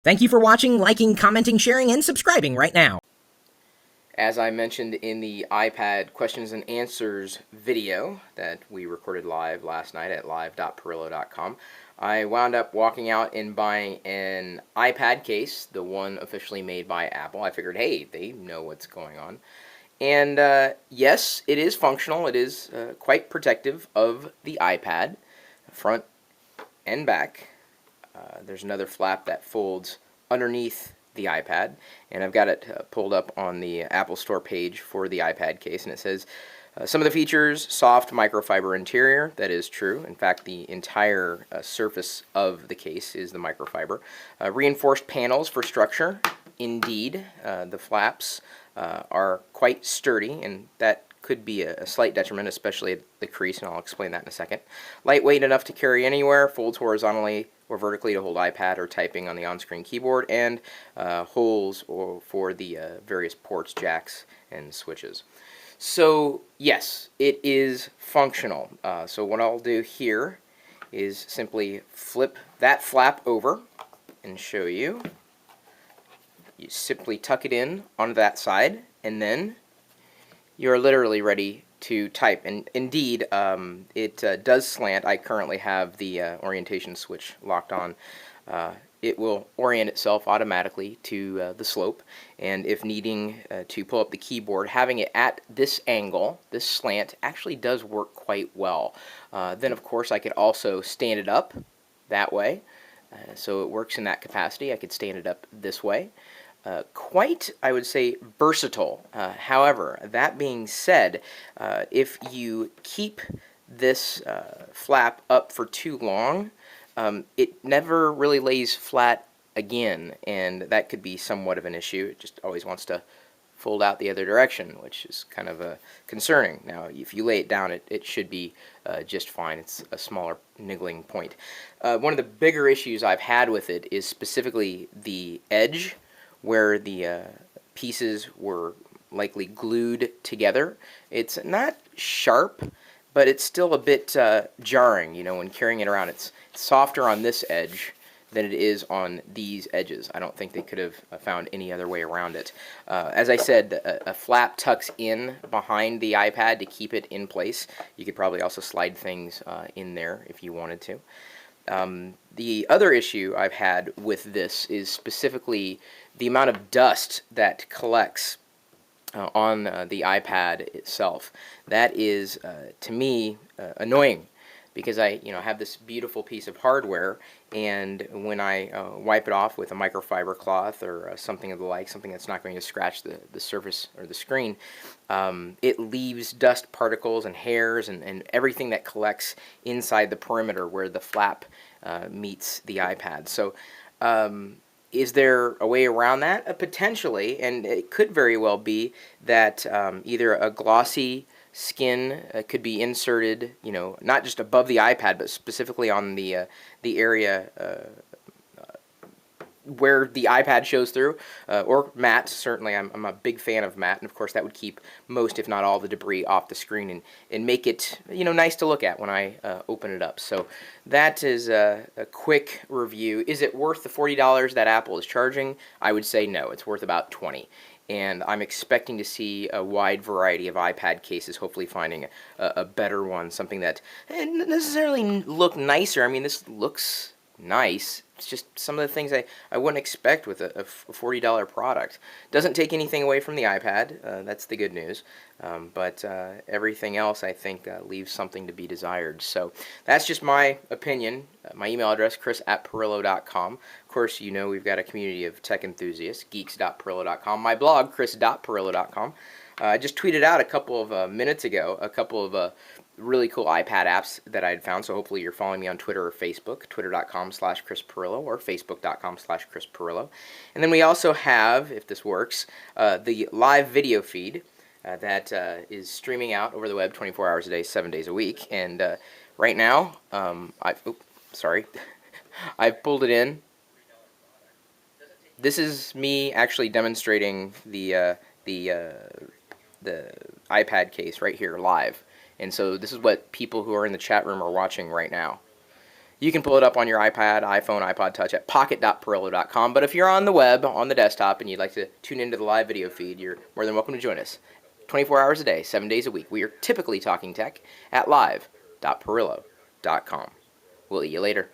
Thank you for watching, liking, commenting, sharing, and subscribing right now. As I mentioned in the iPad questions and answers video that we recorded live last night at live.pirillo.com, I wound up walking out and buying an iPad case, the one officially made by Apple. I figured, hey, they know what's going on. And yes, it is functional. It is quite protective of the iPad, front and back. There's another flap that folds underneath the iPad, and I've got it pulled up on the Apple Store page for the iPad case, and it says some of the features: soft microfiber interior. That is true. In fact, the entire surface of the case is the microfiber. Reinforced panels for structure. Indeed, the flaps are quite sturdy, and that could be a slight detriment, especially at the crease, and I'll explain that in a second. Lightweight enough to carry anywhere, folds horizontally or vertically to hold iPad or typing on the on-screen keyboard, and holes for the various ports, jacks, and switches. So yes, it is functional. So what I'll do here is simply flip that flap over and show you. You simply tuck it in onto that side, and then you're literally ready to type. And indeed, it does slant. I currently have the orientation switch locked on. It will orient itself automatically to the slope, and if needing to pull up the keyboard, having it at this angle, this slant, actually does work quite well. Then of course I could also stand it up that way, so it works in that capacity. I could stand it up this way. Quite, I would say, versatile. However, that being said, if you keep this flap up for too long, it never really lays flat again, and that could be somewhat of an issue. It just always wants to fold out the other direction, which is kind of concerning. Now, if you lay it down, it should be just fine. It's a smaller niggling point. One of the bigger issues I've had with it is specifically the edge, where the pieces were likely glued together. It's not sharp, but it's still a bit jarring, you know, when carrying it around. It's softer on this edge than it is on these edges. I don't think they could have found any other way around it. As I said, a flap tucks in behind the iPad to keep it in place. You could probably also slide things in there if you wanted to. The other issue I've had with this is specifically the amount of dust that collects on the iPad itself. That is, to me, annoying, because I have this beautiful piece of hardware, and when I wipe it off with a microfiber cloth or something of the like, something that's not going to scratch the surface or the screen, it leaves dust particles and hairs and everything that collects inside the perimeter where the flap meets the iPad. So is there a way around that? Potentially, and it could very well be that either a glossy skin could be inserted, not just above the iPad, but specifically on the area where the iPad shows through, or matte. Certainly, I'm a big fan of matte, and of course that would keep most, if not all, the debris off the screen and make it nice to look at when I open it up. So that is a quick review. Is it worth the $40 that Apple is charging? I would say no. It's worth about $20. And I'm expecting to see a wide variety of iPad cases, hopefully finding a better one, something that doesn't necessarily look nicer. I mean, this looks nice. It's just some of the things I wouldn't expect with a $40 product. Doesn't take anything away from the iPad. That's the good news. But everything else, I think, leaves something to be desired. So that's just my opinion. My email address, chris@pirillo.com. Of course, we've got a community of tech enthusiasts, geeks.pirillo.com. My blog, chris.pirillo.com. I just tweeted out a couple of minutes ago a couple of really cool iPad apps that I had found, so hopefully you're following me on Twitter or Facebook, twitter.com/Chris Pirillo or facebook.com/Chris Pirillo. And then we also have, if this works, the live video feed that is streaming out over the web 24 hours a day, 7 days a week. And right now, I've pulled it in. This is me actually demonstrating the iPad case right here live. And so this is what people who are in the chat room are watching right now. You can pull it up on your iPad, iPhone, iPod Touch at pocket.pirillo.com. But if you're on the web, on the desktop, and you'd like to tune into the live video feed, you're more than welcome to join us. 24 hours a day, 7 days a week. We are typically talking tech at live.pirillo.com. We'll see you later.